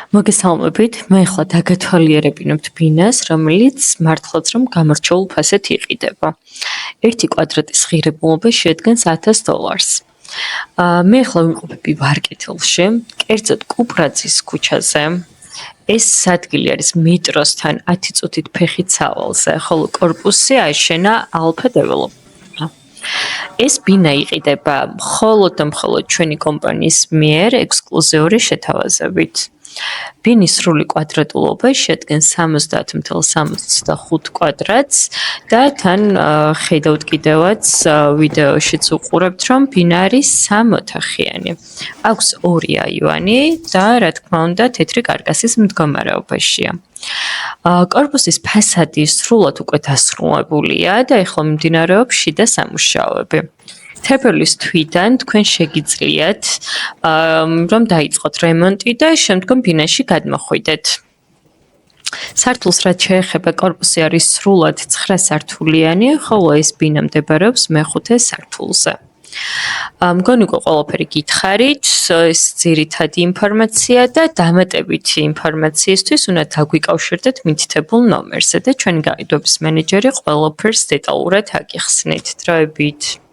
მოგესალმებით, მე ახლა დაგათვალიერებინებთ ბინას, რომელიც მართლაც რომ გამორჩეულ ფასად იყიდება. 1 კვადრატის ღირებულობა შეადგენს $1000. მე ახლა ვიმყოფები ვარკეთილში, კერძოდ კუპრაძის ქუჩაზე. ეს ადგილი არის მეტროსთან 10 წუთით ფეხით სავალზე, ხოლო კორპუსი ააშენა ალფა დეველოპერმა. ეს ბინა იყიდება მხოლოდ და მხოლოდ ჩვენი კომპანიის მიერ ექსკლუზიური შეთავაზებით. ბინის სრული კვადრატულობა შეადგენს 70.65 კვადრატს და თან ხედავთ კიდევაც ვიდეოშიც უყურებთ, რომ ბინა არის 3 ოთახიანი. აქვს 2 აივანი და რა თქმა უნდა თეთრი კარკასის მდგომარეობაშია. კორპუსის ფასადი სრულად უკვე დასრულებულია და ეხლა მიმდინარეობს შიდა სამუშაოები. თებერვლის თვიდან თქვენ შეგიძლიათ რომ დაიწყოთ რემონტი და შემდგომ ბინაში გადმოხვიდეთ. სართულს რაც შეეხება, კორპუსი არის სრულად 9 სართულიანი, ხოლო ეს ბინა მდებარეობს მე-5 სართულზე. მგონი უკვე ყველაფერი გითხარით, ეს ძირითადი ინფორმაცია და დამატებითი ინფორმაციისთვის უნდა დაგვიკავშირდეთ მითითებულ ნომერზე და ჩვენი გაყიდვების მენეჯერი ყველაფერს დეტალურად აგიხსნით. დროებით.